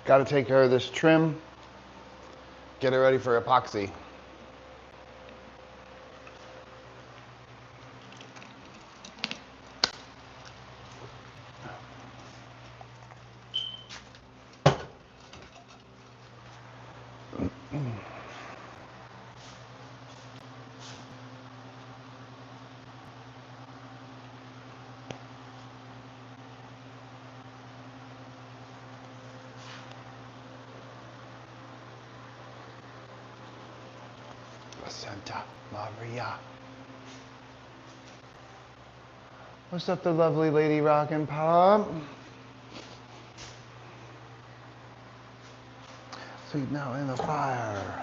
Got to take care of this trim, get it ready for epoxy. Santa Maria. What's up, the lovely lady rockin' pop? Sweet now in the fire.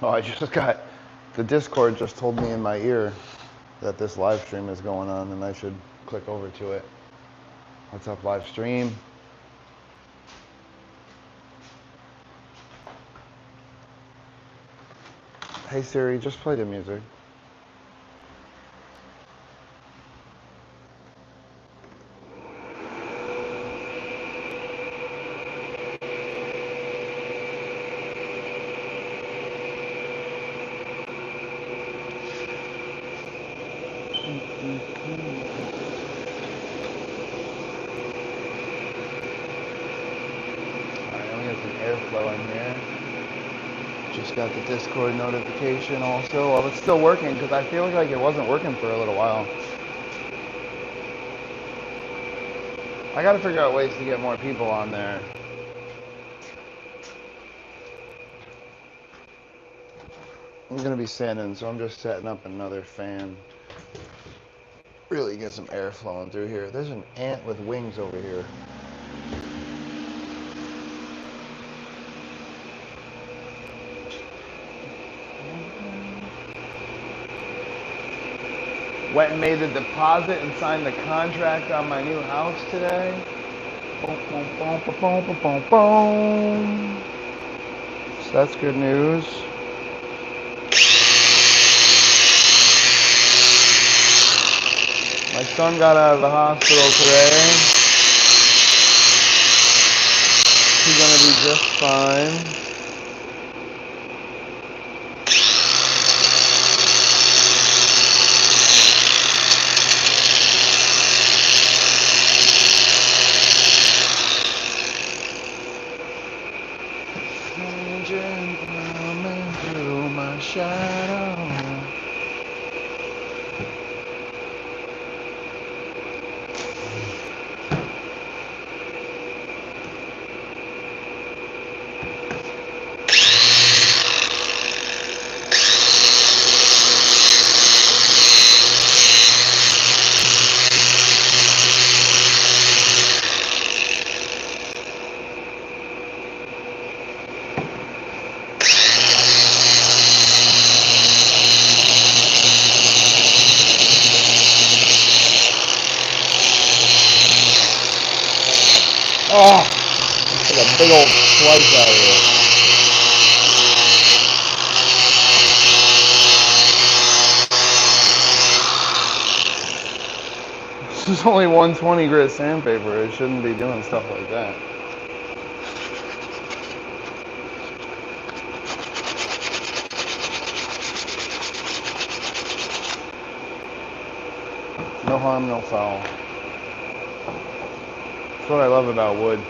Oh, I just got, the Discord just told me in my ear that this live stream is going on and I should click over to it. What's up, live stream? Hey Siri, just play the music. Got the Discord notification also. Well, it's still working because I feel like it wasn't working for a little while. I got to figure out ways to get more people on there. I'm going to be sanding, so I'm just setting up another fan. Really get some air flowing through here. There's an ant with wings over here. Went and made the deposit and signed the contract on my new house today. Boom, boom, boom, boom, boom, boom, boom. So that's good news. My son got out of the hospital today. He's gonna be just fine. Oh, took a big old slice out of it. This is only 120 grit sandpaper. It shouldn't be doing stuff like that. No harm, no foul. That's what I love about wood.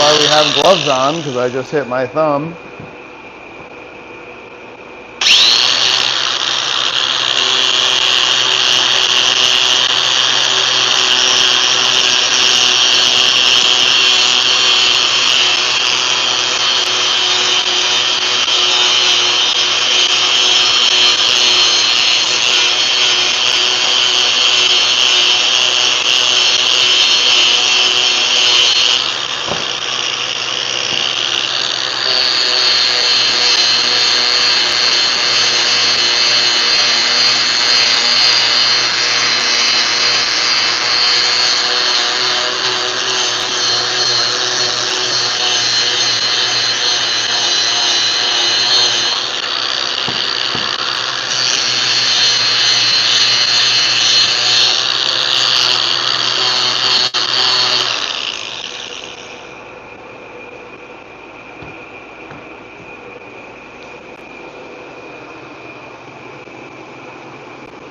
why we have gloves on, because I just hit my thumb.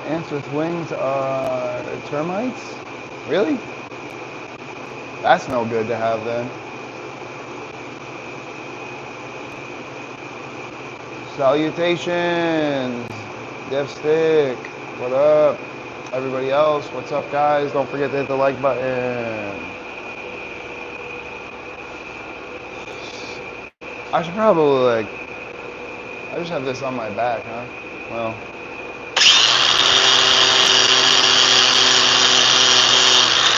Ants with wings are termites? Really? That's no good to have then. Salutations! Dipstick, what up? Everybody else, what's up guys? Don't forget to hit the like button. I should probably I just have this on my back, huh? Well.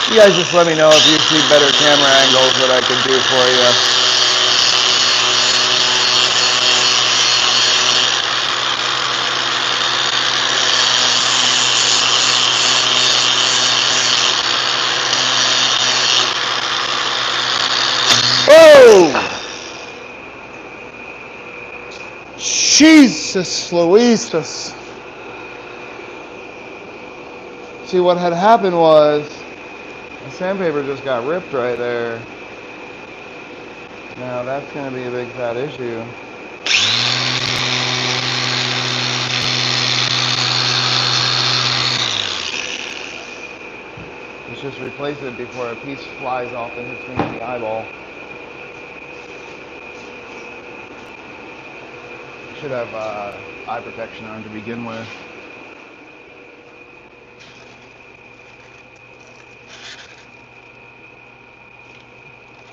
You guys just let me know if you see better camera angles that I could do for you. Whoa! Jesus Louises. See, what had happened was the sandpaper just got ripped right there. Now that's going to be a big fat issue. Let's just replace it before a piece flies off and hits me in the eyeball. Should have eye protection on to begin with.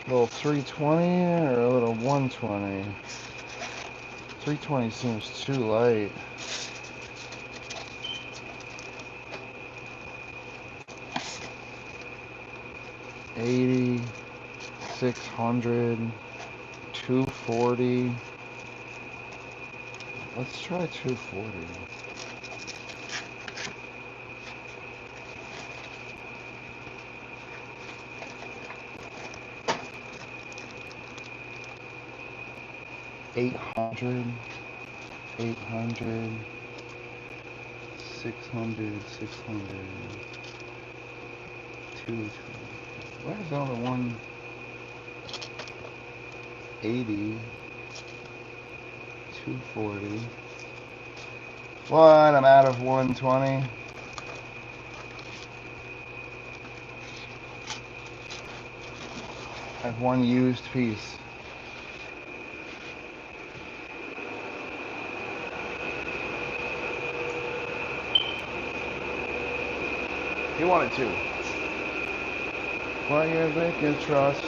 A little 320 or a little 120? 320 seems too light. $80, $600, $240. Let's try $240. $800, $800, $600, $220. Where's all the 180, 240? What? I'm out of 120. I have one used piece. He wanted two. Why you they can trust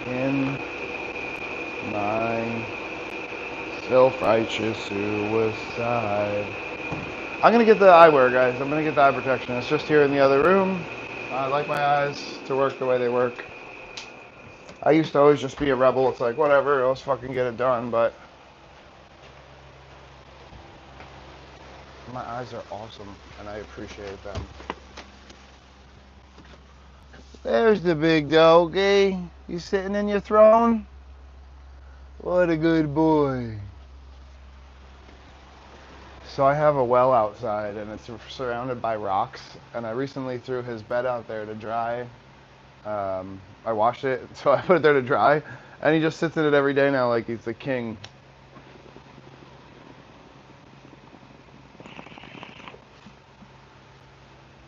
in my self-righteous suicide. I'm gonna get the eyewear, guys. I'm gonna get the eye protection. It's just here in the other room. I like my eyes to work the way they work. I used to always just be a rebel. It's like, whatever, let's fucking get it done, but my eyes are awesome, and I appreciate them. There's the big doggy. You sitting in your throne? What a good boy. So I have a well outside, and it's surrounded by rocks, and I recently threw his bed out there to dry. I washed it, so I put it there to dry, and he just sits in it every day now like he's the king.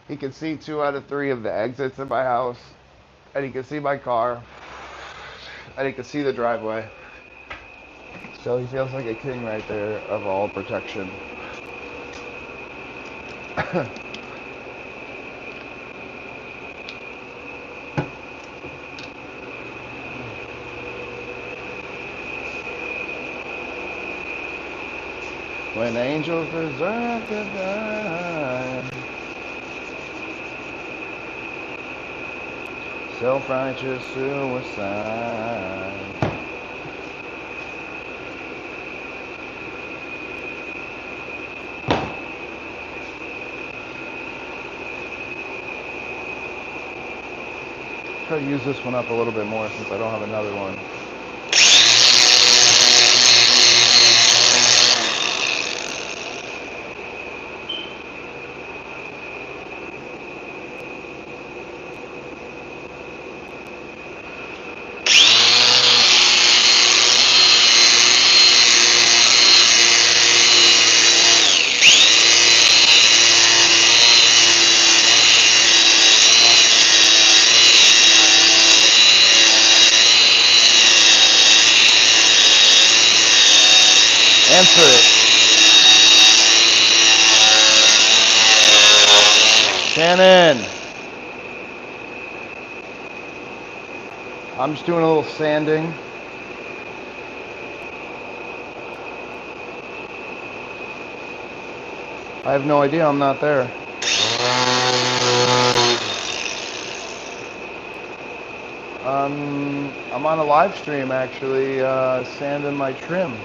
He can see 2 out of 3 of the exits in my house, and he can see my car. and he can see the driveway. So he feels like a king right there of all protection. When angels deserve to die, self-righteous suicide. Try to use this one up a little bit more since I don't have another one. Answer it. Shannon. I'm just doing a little sanding. I have no idea, I'm not there. I'm on a live stream actually, sanding my trim.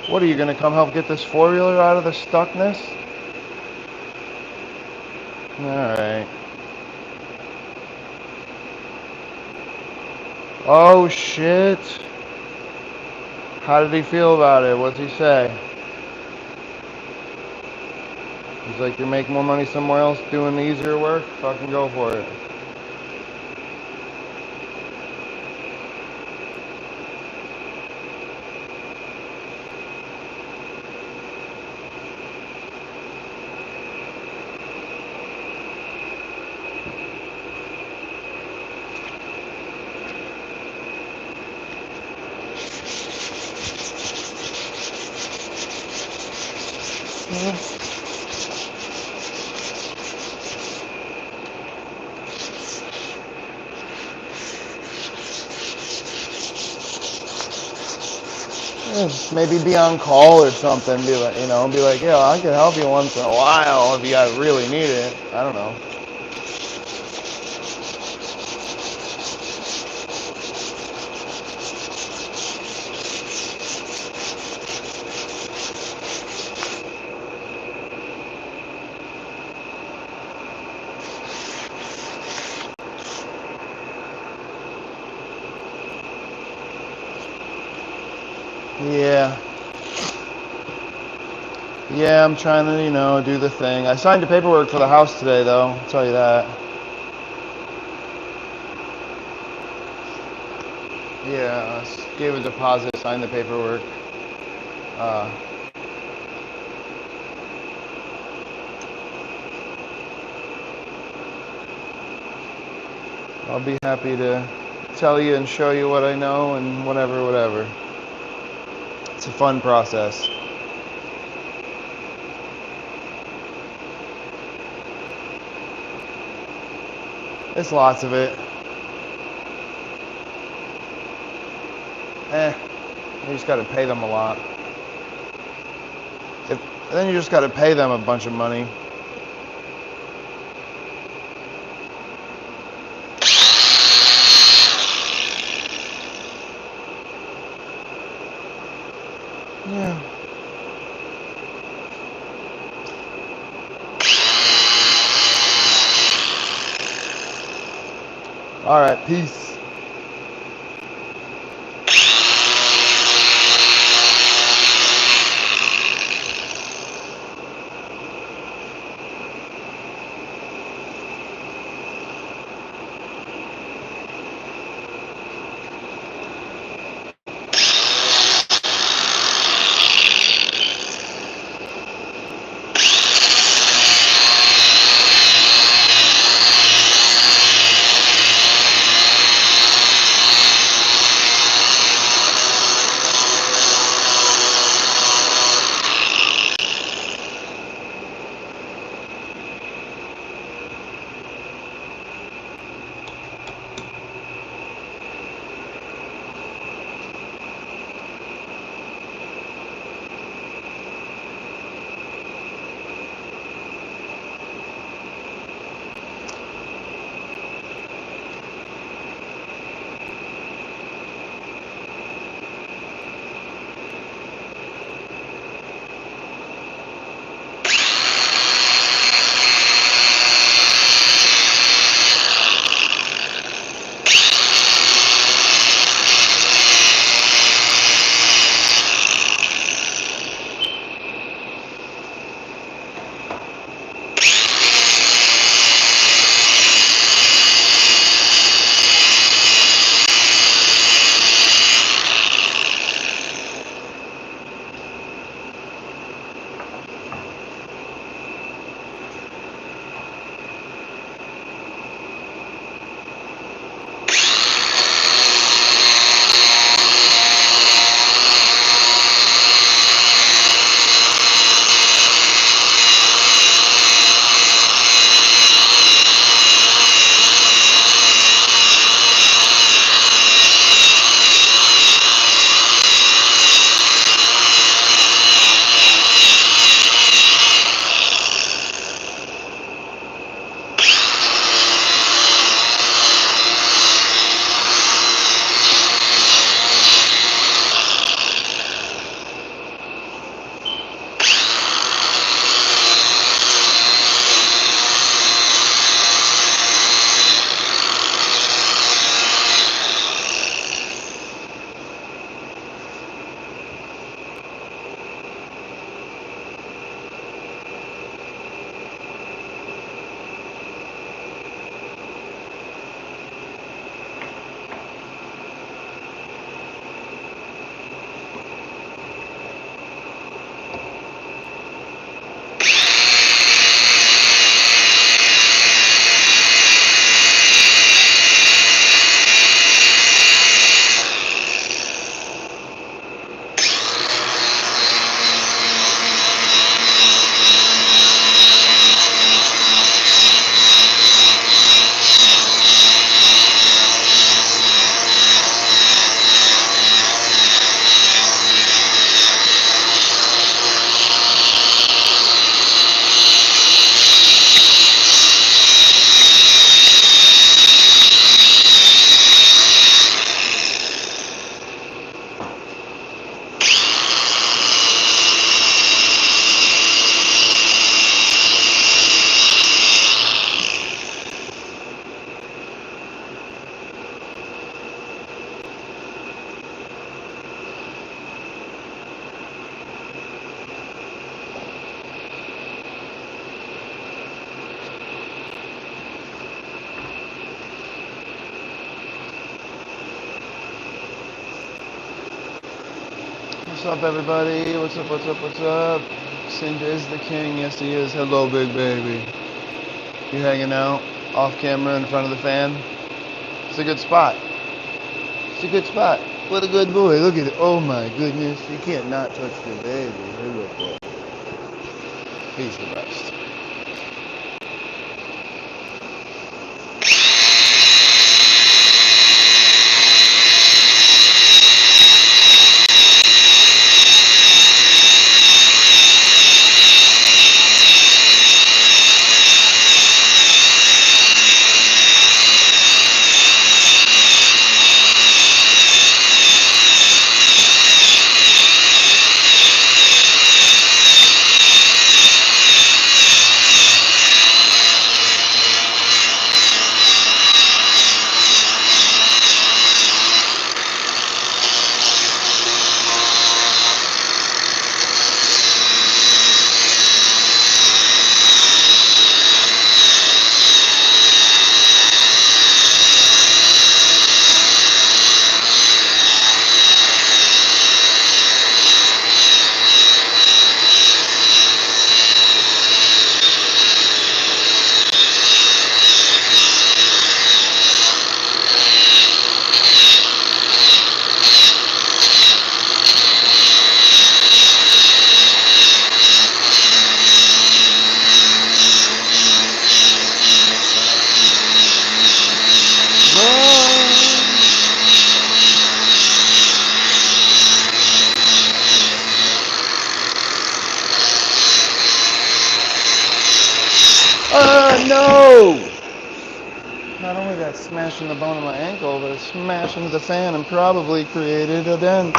What, are you gonna come help get this four-wheeler out of the stuckness? Alright. Oh shit. How did he feel about it? What's he say? He's like, you make more money somewhere else doing the easier work? Fucking go for it. Maybe be on call or something. Be like, be like, yeah, I can help you once in a while if you guys really need it. I don't know. Yeah. Yeah, I'm trying to, do the thing. I signed the paperwork for the house today, though. I'll tell you that. Yeah, gave a deposit, signed the paperwork. I'll be happy to tell you and show you what I know and whatever. It's a fun process. It's lots of it. You just got to pay them a lot. Then you just got to pay them a bunch of money. Yeah. All right, peace. What's up, everybody? What's up, what's up, what's up? Cinja is the king. Yes, he is. Hello, big baby. You hanging out off camera in front of the fan? It's a good spot. It's a good spot. What a good boy. Look at it. Oh, my goodness. You can't not touch the baby. Look at that. He's the best. No! Not only that smashing the bone of my ankle, but it smashed into the fan and probably created a dent.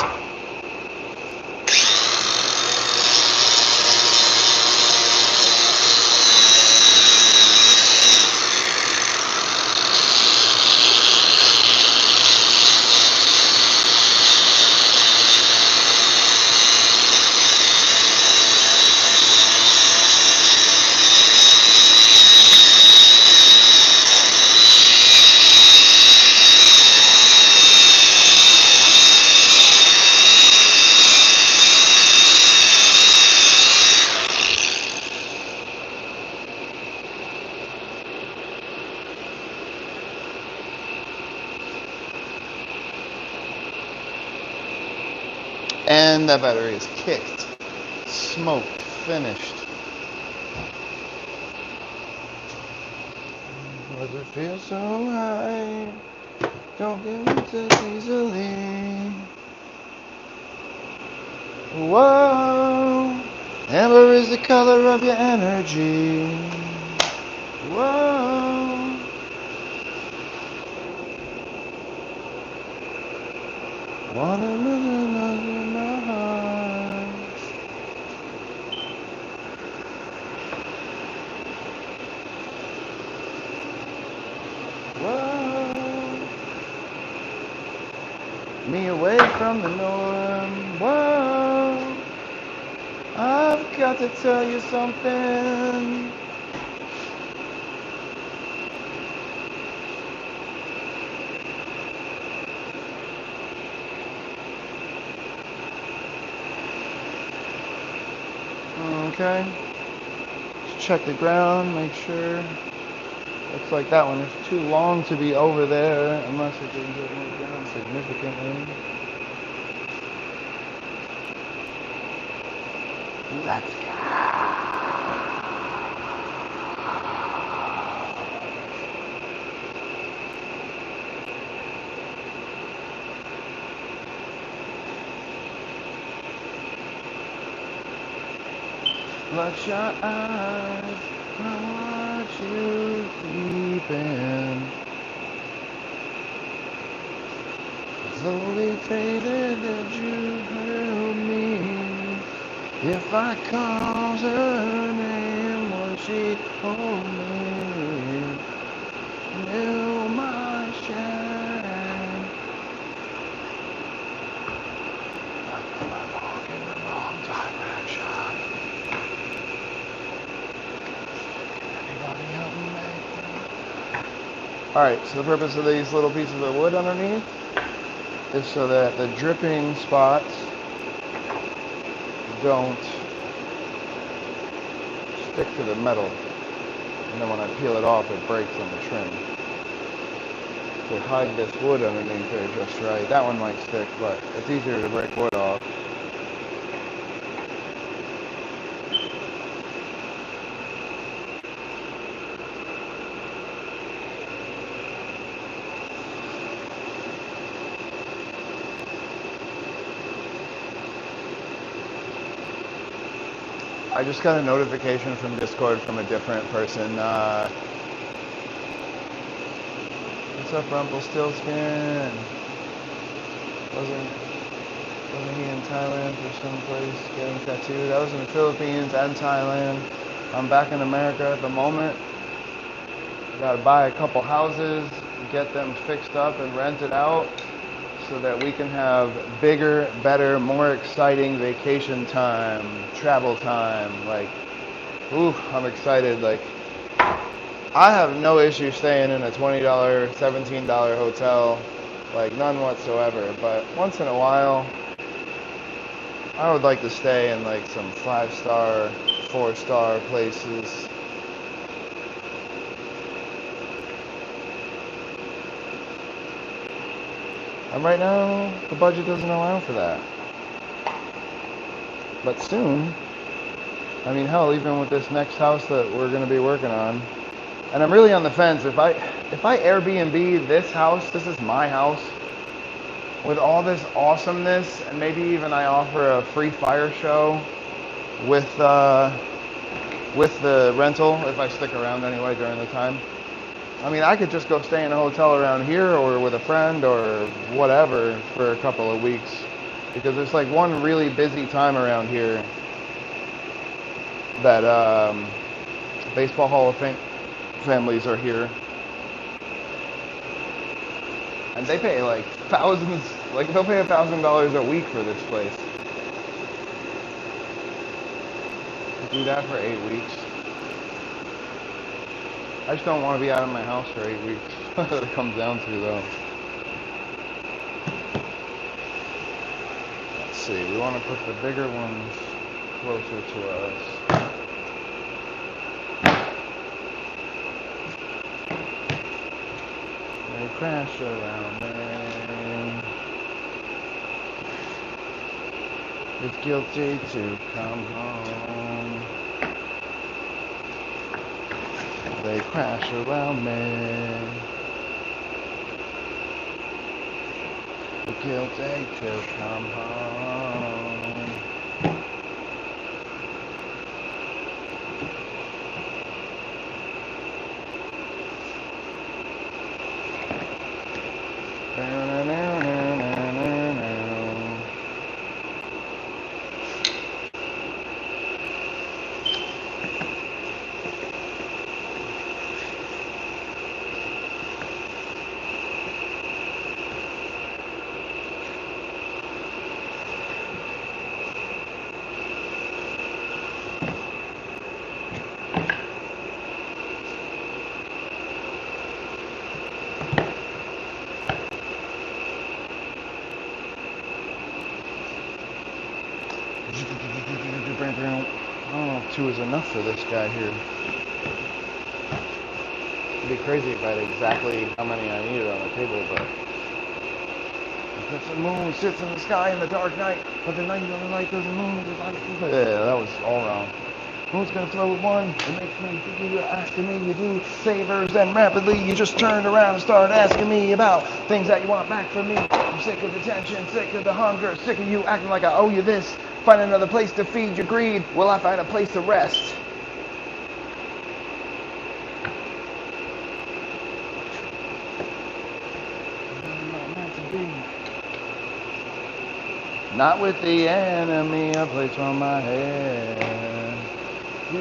And that battery is kicked, smoked, finished. Does it feel so high? Don't get it easily. Whoa, amber is the color of your energy. Whoa. Wanna lose in my heart. Whoa. Me away from the norm. Whoa. I've got to tell you something. Okay, just check the ground, make sure. Looks like that one is too long to be over there unless it can get moved down significantly. Let's go. Let your eyes on what you keeping. Slowly faded, did you help me? If I called her name, would she hold me? Knew my shame. I'm walking the wrong direction. Alright, so the purpose of these little pieces of wood underneath is so that the dripping spots don't stick to the metal. And then when I peel it off, it breaks on the trim. To hide this wood underneath there just right. That one might stick, but it's easier to break wood off. I just got a notification from Discord from a different person. What's up, Rumpelstiltskin? Wasn't he in Thailand or someplace getting tattooed? I was in the Philippines and Thailand. I'm back in America at the moment. Gotta buy a couple houses, get them fixed up and rented out so that we can have bigger, better, more exciting vacation time, travel time. Like, ooh, I'm excited. Like, I have no issue staying in a $20, $17 hotel, like none whatsoever. But once in a while, I would like to stay in like some 5-star, 4-star places. And right now, the budget doesn't allow for that. But soon, I mean, hell, even with this next house that we're going to be working on, and I'm really on the fence. If I Airbnb this house, this is my house, with all this awesomeness, and maybe even I offer a free fire show with the rental if I stick around anyway during the time. I mean, I could just go stay in a hotel around here or with a friend or whatever for a couple of weeks, because it's like one really busy time around here that Baseball Hall of Fame families are here, and they pay like thousands, like they'll pay $1,000 a week for this place. Do that for 8 weeks. I just don't want to be out of my house for 8 weeks. That's what it comes down to, though. Let's see, we want to put the bigger ones closer to us. They crash around me. It's guilty to come home. They crash around me. It's guilty to come home. I don't know if 2 is enough for this guy here. It'd be crazy if I had exactly how many I needed on the table, but if the moon sits in the sky in the dark night, but the night on the light doesn't moon. Yeah, that was all wrong. Who's gonna throw it one? It makes me think you're asking me to do favors, and rapidly you just turned around and started asking me about things that you want back from me. I'm sick of the tension, sick of the hunger, sick of you acting like I owe you this. Find another place to feed your greed. Will I find a place to rest? Not with the enemy a place on my head. You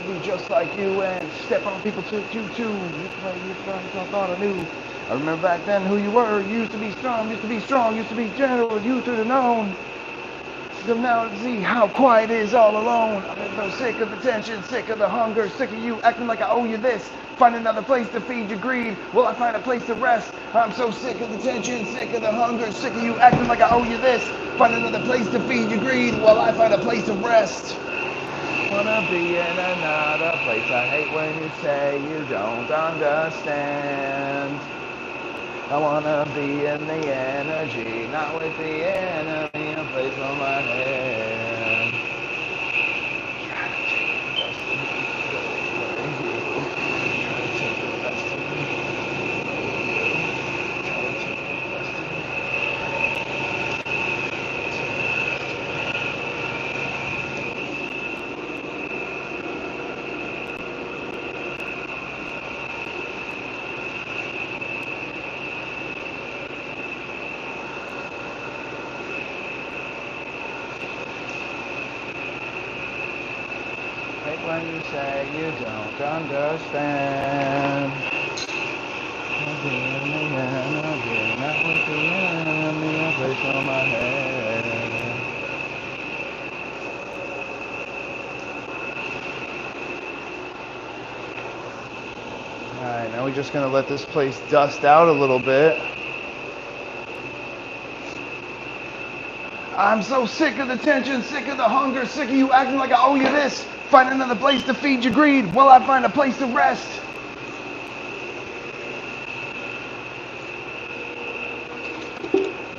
be just like you and step on people too. You thought I knew. I remember back then who you were. You used to be strong, used to be gentle, you should have known. Come now to see how quiet it is all alone. I'm so sick of the tension, sick of the hunger, sick of you acting like I owe you this. Find another place to feed your greed. Will I find a place to rest? I'm so sick of the tension, sick of the hunger, sick of you acting like I owe you this. Find another place to feed your greed while I find a place of rest. Wanna be in another place. I hate when you say you don't understand. I wanna be in the energy, not with the enemy. A place for my hand. Try to take the best of me, go where you. Try to take the best of me, go where you. Try to take the best of me. Hate when you say you don't understand. I'll be in the energy, not with the enemy. A place on my head. Alright, now we're just gonna let this place dust out a little bit. I'm so sick of the tension, sick of the hunger, sick of you acting like I owe you this. Find another place to feed your greed while I find a place to rest.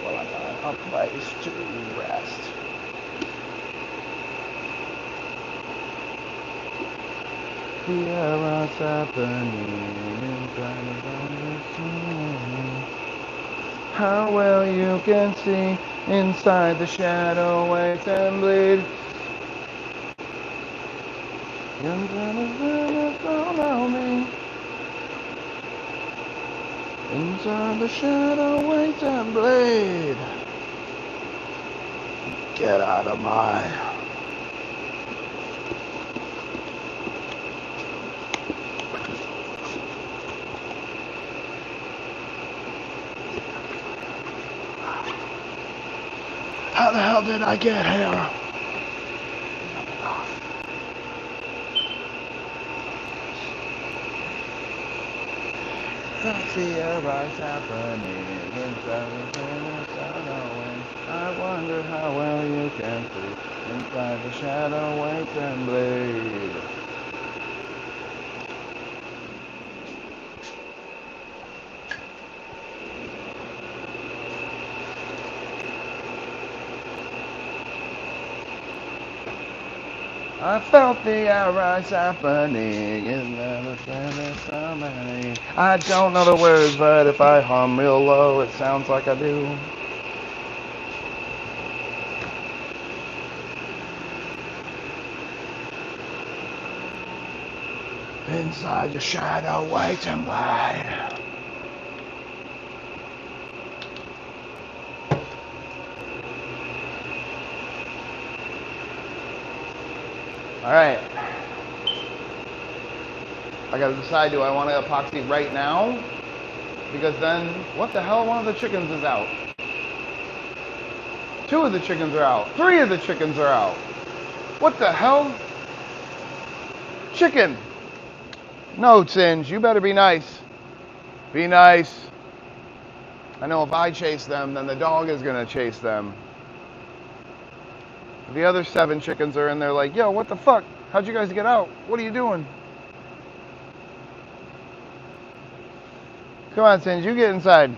While I find a place to rest. Yeah, what's happening? How well you can see inside the shadow waits and bleed. Follow me. Inside the shadow waits and bleed. Get out of my. How the hell did I get here? I see a rise happening inside the shadow. I wonder how well you can see inside the shadow waits and bleed. I felt the rise happening in the ceremony. I don't know the words, but if I hum real low, it sounds like I do. Inside the shadow waits and bleed. Alright. I gotta decide, do I want to epoxy right now? Because then, what the hell, one of the chickens is out. 2 of the chickens are out. 3 of the chickens are out. What the hell? Chicken. No, Singe, you better be nice. Be nice. I know if I chase them, then the dog is gonna chase them. The other 7 chickens are in there like, yo, what the fuck? How'd you guys get out? What are you doing? Come on, Singe, you get inside.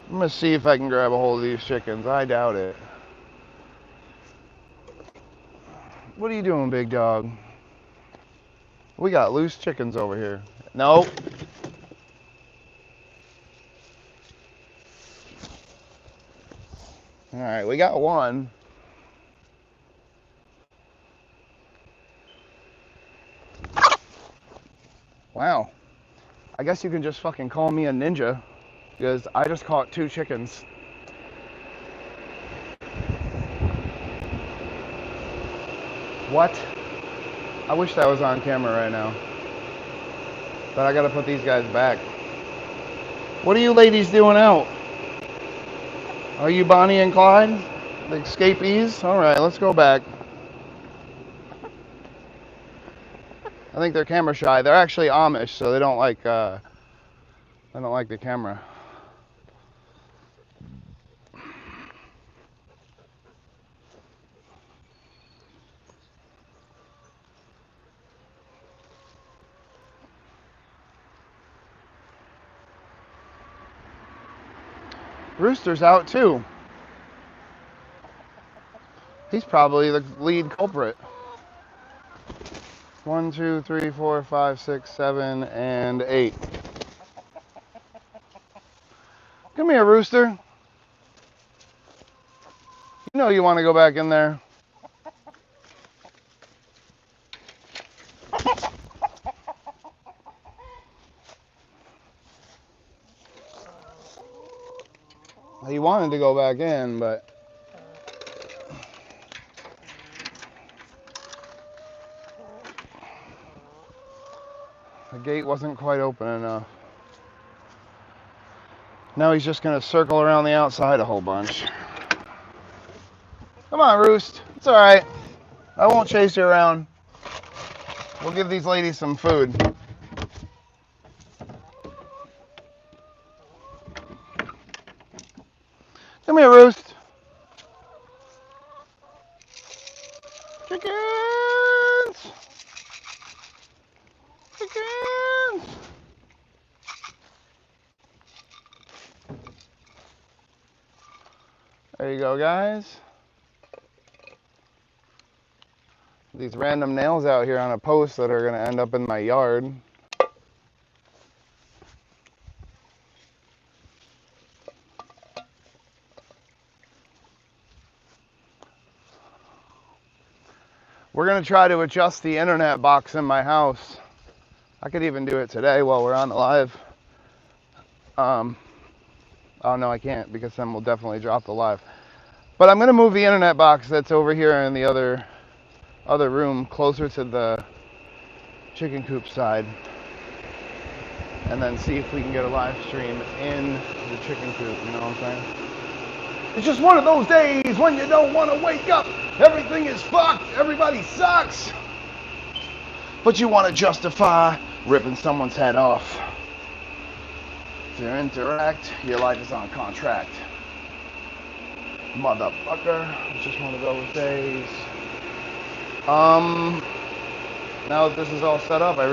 I'm gonna see if I can grab a hold of these chickens. I doubt it. What are you doing, big dog? We got loose chickens over here. Nope. Alright, we got one. Wow. I guess you can just fucking call me a ninja, because I just caught 2 chickens. What? I wish that was on camera right now. But I gotta put these guys back. What are you ladies doing out? Are you Bonnie and Clyde? The escapees? Alright, let's go back. I think they're camera shy. They're actually Amish, so they don't like the camera. Rooster's out too. He's probably the lead culprit. 1, 2, 3, 4, 5, 6, 7, and 8. Come here, Rooster. You know you want to go back in there. He wanted to go back in, but the gate wasn't quite open enough. Now he's just going to circle around the outside a whole bunch. Come on, Roost. It's all right. I won't chase you around. We'll give these ladies some food. Come here, Roost. Chickens! Chickens! There you go, guys. These random nails out here on a post that are going to end up in my yard. We're going to try to adjust the internet box in my house. I could even do it today while we're on the live. Oh no, I can't, because then we'll definitely drop the live. But I'm going to move the internet box that's over here in the other room closer to the chicken coop side, and then see if we can get a live stream in the chicken coop, you know what I'm saying? It's just one of those days when you don't want to wake up. Everything is fucked. Everybody sucks. But you want to justify ripping someone's head off. To interact, your life is on contract. Motherfucker. It's just one of those days. Now that this is all set up, I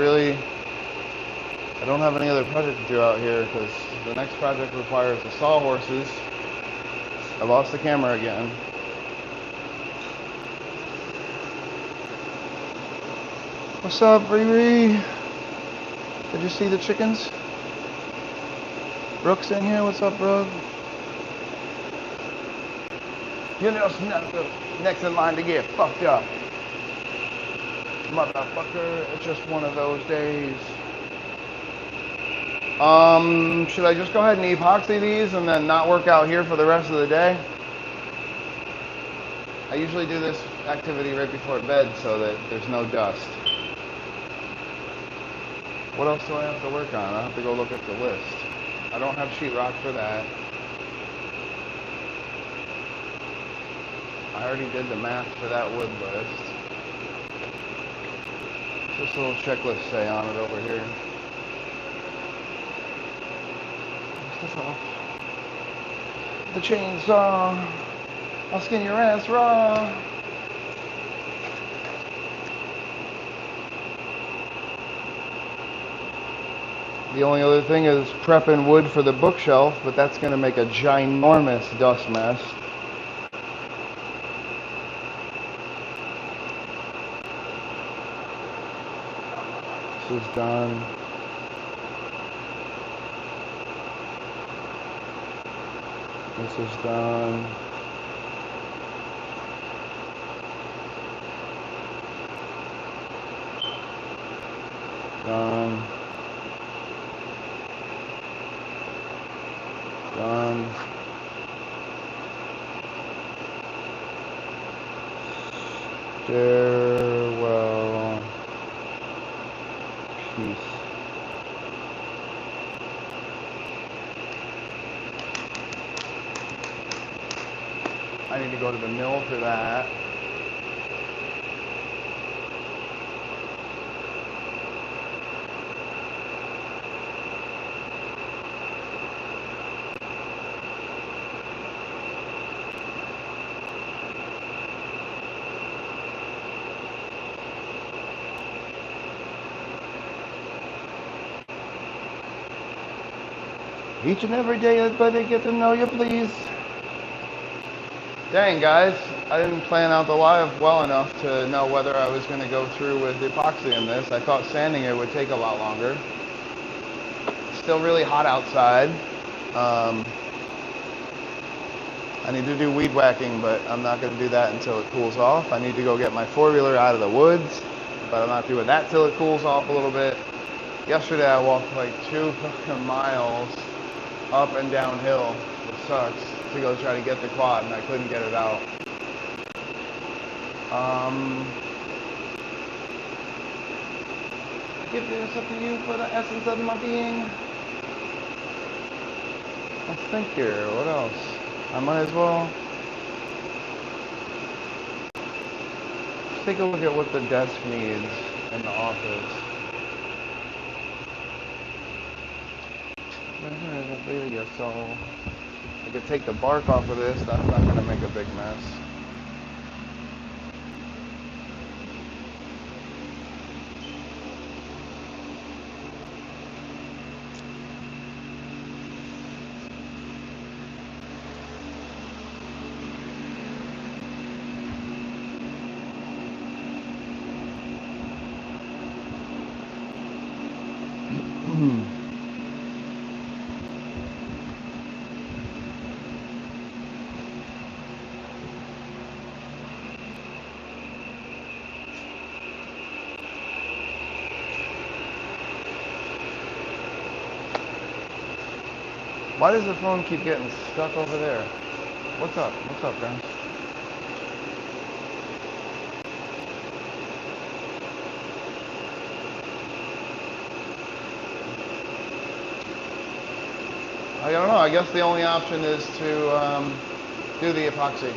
don't have any other project to do out here, because the next project requires the sawhorses. I lost the camera again. What's up, Riri? Did you see the chickens? Brooke's in here. What's up, Brooke? You're just next in line to get fucked up. Motherfucker, it's just one of those days. Should I just go ahead and epoxy these and then not work out here for the rest of the day? I usually do this activity right before bed so that there's no dust. What else do I have to work on? I have to go look at the list. I don't have sheetrock for that. I already did the math for that wood list. Just a little checklist say on it over here. The chainsaw. I'll skin your ass raw. The only other thing is prepping wood for the bookshelf, but that's going to make a ginormous dust mess. This is done. This is done. Done. Done. Stairwell piece. I need to go to the mill for that. Each and every day, everybody get to know you, please. Dang, guys, I didn't plan out the live well enough to know whether I was going to go through with epoxy in this. I thought sanding it would take a lot longer. It's still really hot outside. I need to do weed whacking, but I'm not going to do that until it cools off. I need to go get my four-wheeler out of the woods, but I'm not doing that till it cools off a little bit. Yesterday I walked like 2 fucking miles up and downhill, which sucks, to go try to get the quad, and I couldn't get it out. Give this up to you for the essence of my being. Let's think here, what else? I might as well take a look at what the desk needs in the office. So I could take the bark off of this, that's not going to make a big mess. Why does the phone keep getting stuck over there? What's up? What's up, guys? I don't know. I guess the only option is to do the epoxy.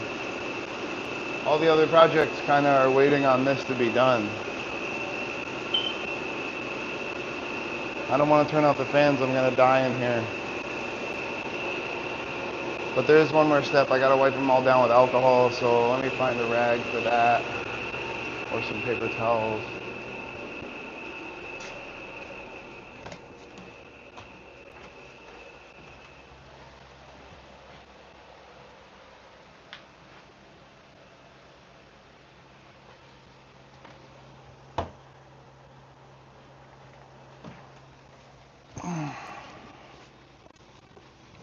All the other projects kind of are waiting on this to be done. I don't want to turn out the fans. I'm going to die in here. But there is one more step. I got to wipe them all down with alcohol, so let me find a rag for that. Or some paper towels.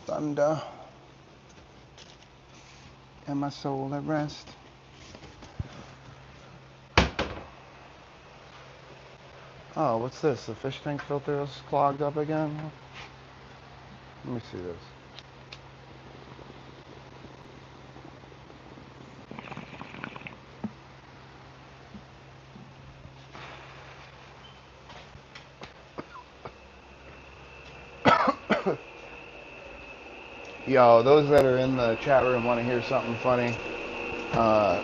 Thunder. And my soul at rest. Oh, what's this? The fish tank filter is clogged up again? Let me see this. Yo, those that are in the chat room want to hear something funny. I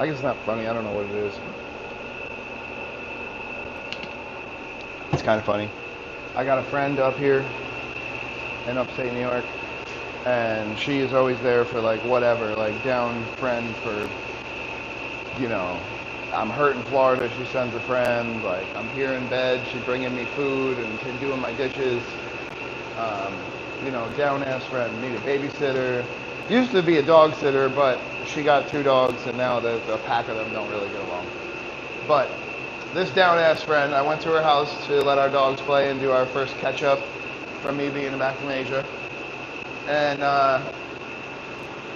guess it's not funny. I don't know what it is. It's kind of funny. I got a friend up here in upstate New York, and she is always there for like whatever, like down friend for, you know, I'm hurt in Florida, she sends a friend, like I'm here in bed, she's bringing me food and doing my dishes. You know, down-ass friend, need a babysitter. Used to be a dog sitter, but she got 2 dogs, and now the pack of them don't really get along. But this down-ass friend, I went to her house to let our dogs play and do our first catch-up from me being back from Asia. And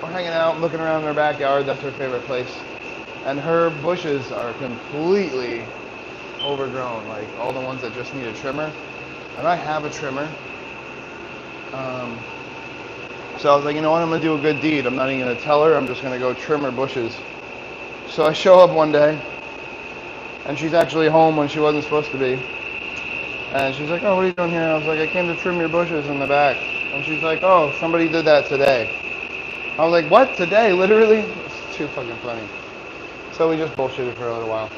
we're hanging out, looking around in her backyard. That's her favorite place. And her bushes are completely overgrown, like all the ones that just need a trimmer. And I have a trimmer. So I was like, you know what, I'm going to do a good deed. I'm not even going to tell her. I'm just going to go trim her bushes. So I show up one day, and she's actually home when she wasn't supposed to be. And she's like, oh, what are you doing here? I was like, I came to trim your bushes in the back. And she's like, oh, somebody did that today. I was like, what? Today? Literally? It's too fucking funny. So we just bullshitted for a little while.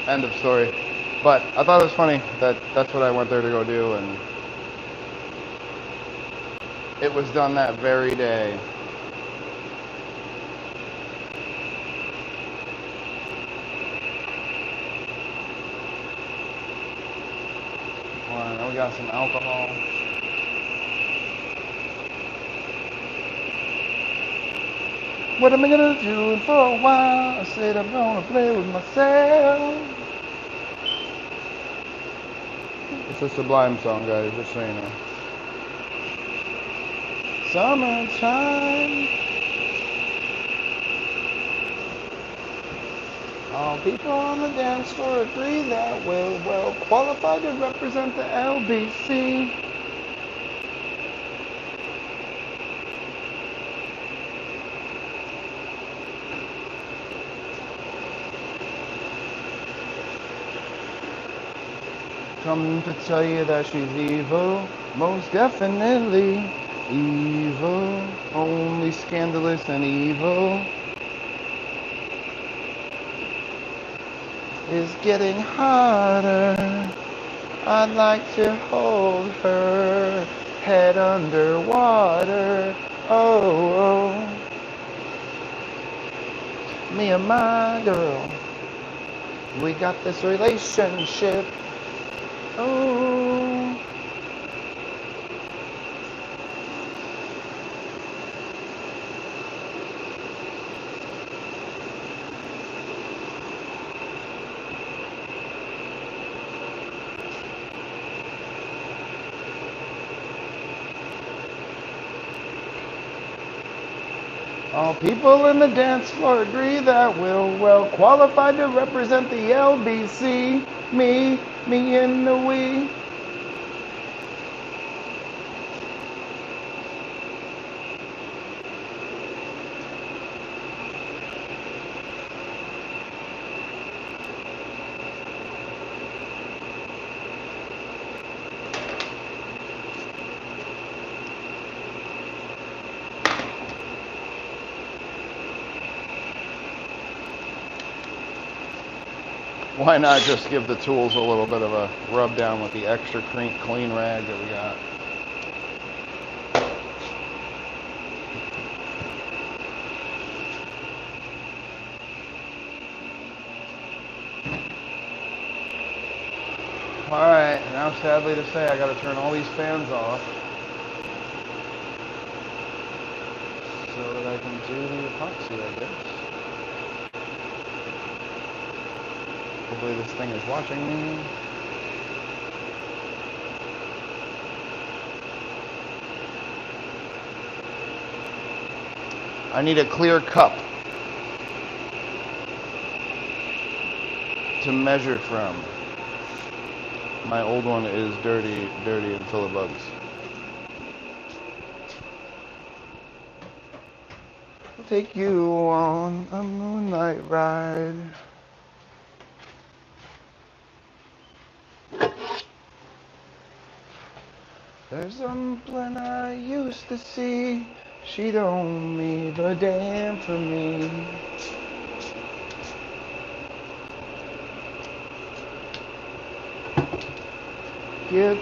End of story. But I thought it was funny that that's what I went there to go do, and it was done that very day. Now we got some alcohol. What am I gonna do for a while? I said I'm gonna play with myself. It's a Sublime song, guys, just so you know. Summertime. All people on the dance floor agree that we're well qualified to represent the LBC. Come to tell you that she's evil, most definitely evil, only scandalous and evil. Is getting hotter. I'd like to hold her head underwater. Oh, oh. Me and my girl, we got this relationship. Oh. All people in the dance floor agree that we're well qualified to represent the LBC. Me and the we. Why not just give the tools a little bit of a rub down with the extra clean rag that we got? Alright, now sadly to say I gotta turn all these fans off so that I can do the epoxy, I guess. Hopefully this thing is watching me. I need a clear cup to measure from. My old one is dirty and full of bugs. I'll take you on a moonlight ride. There's something I used to see. She don't mean a damn for me. Get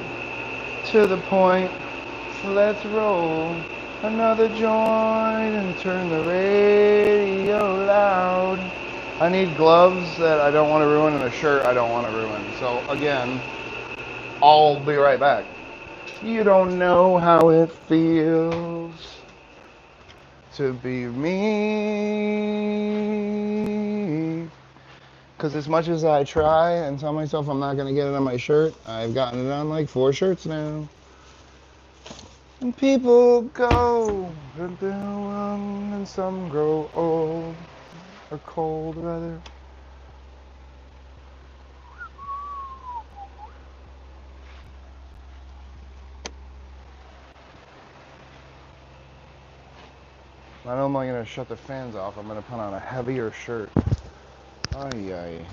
to the point. Let's roll another joint and turn the radio loud. I need gloves that I don't want to ruin and a shirt I don't want to ruin. So again, I'll be right back. You don't know how it feels to be me. Because as much as I try and tell myself I'm not going to get it on my shirt, I've gotten it on like 4 shirts now. And people go, and they'll run, and some grow old, or cold rather. Not only am I going to shut the fans off, I'm going to put on a heavier shirt. Ay, ay.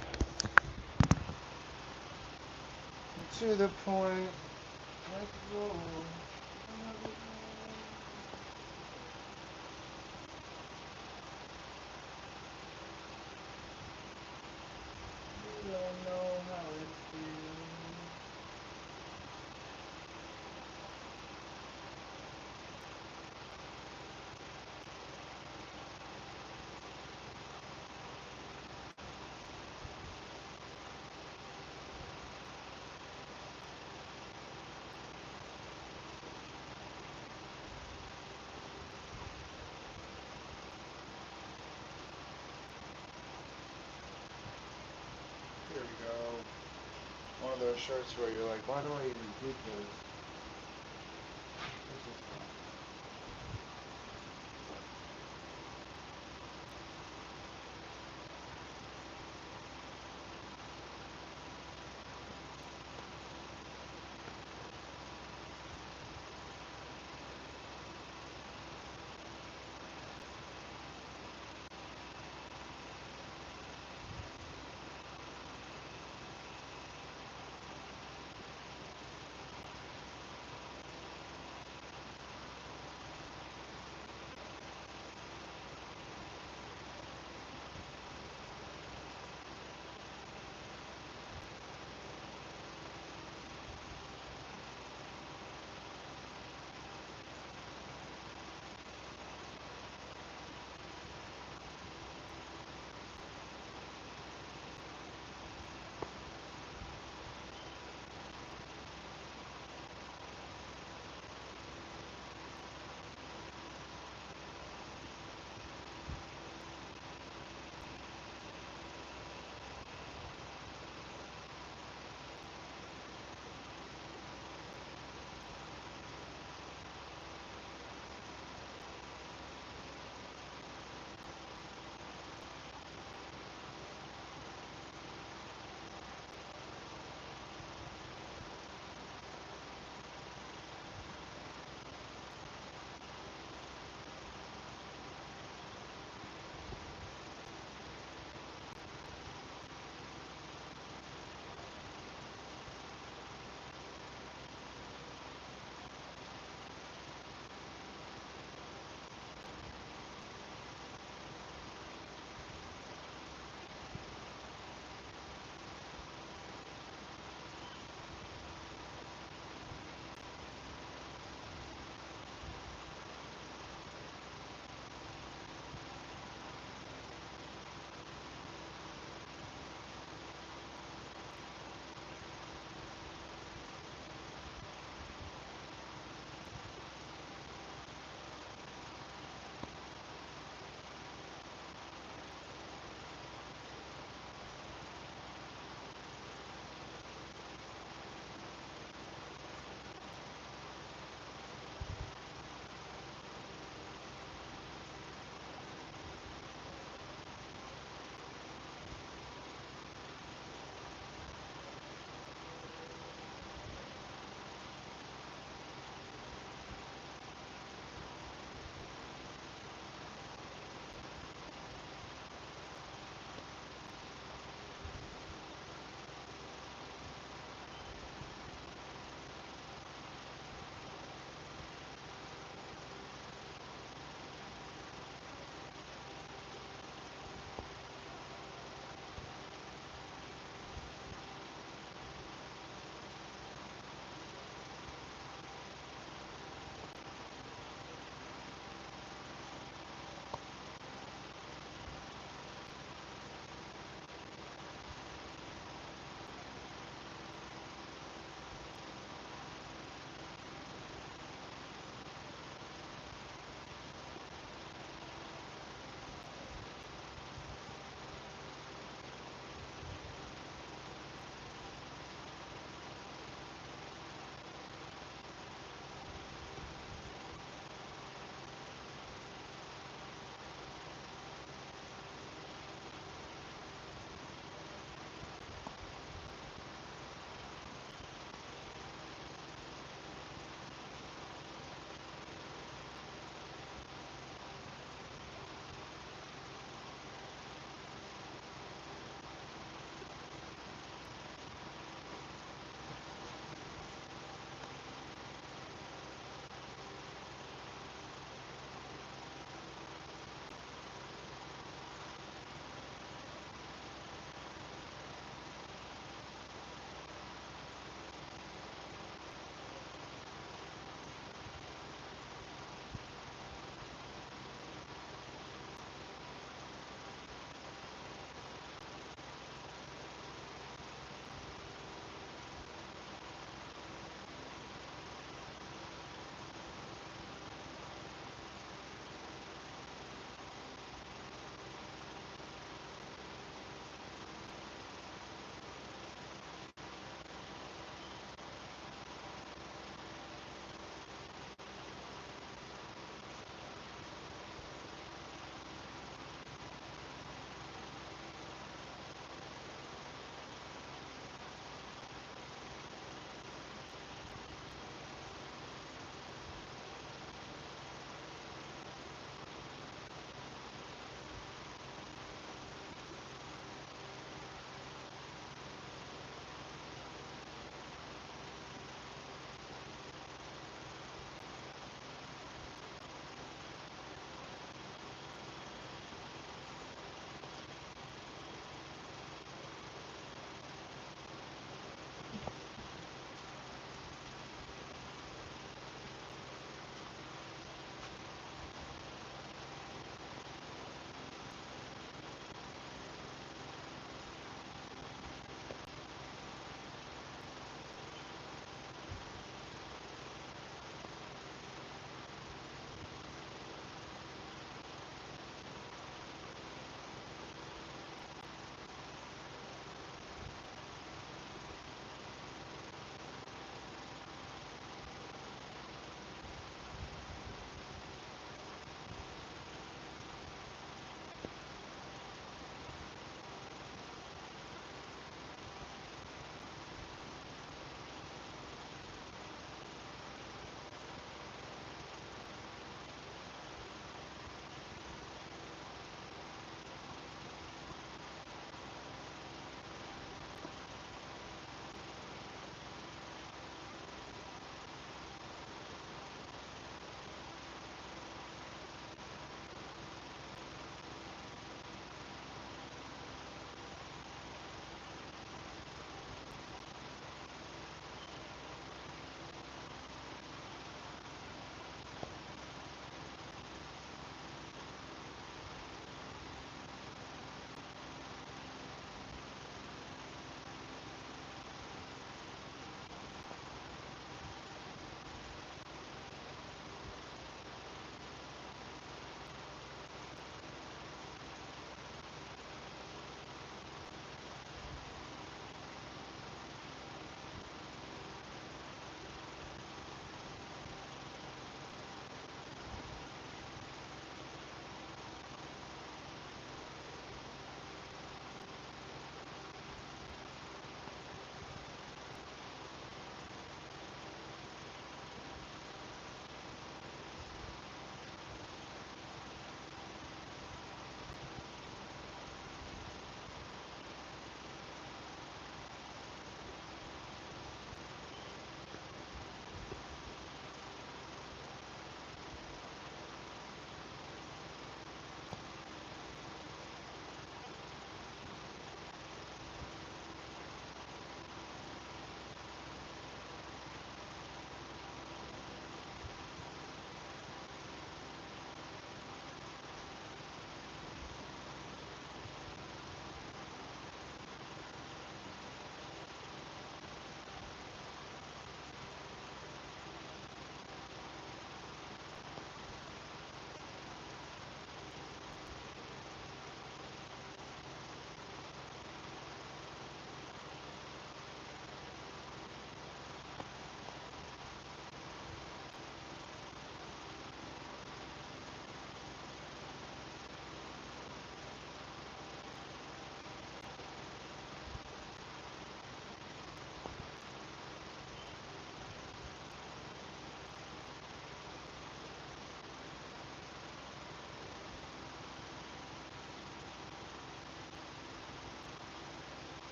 To the point, let's roll. You don't know how it feels. of those shirts where you're like, why do I even keep this?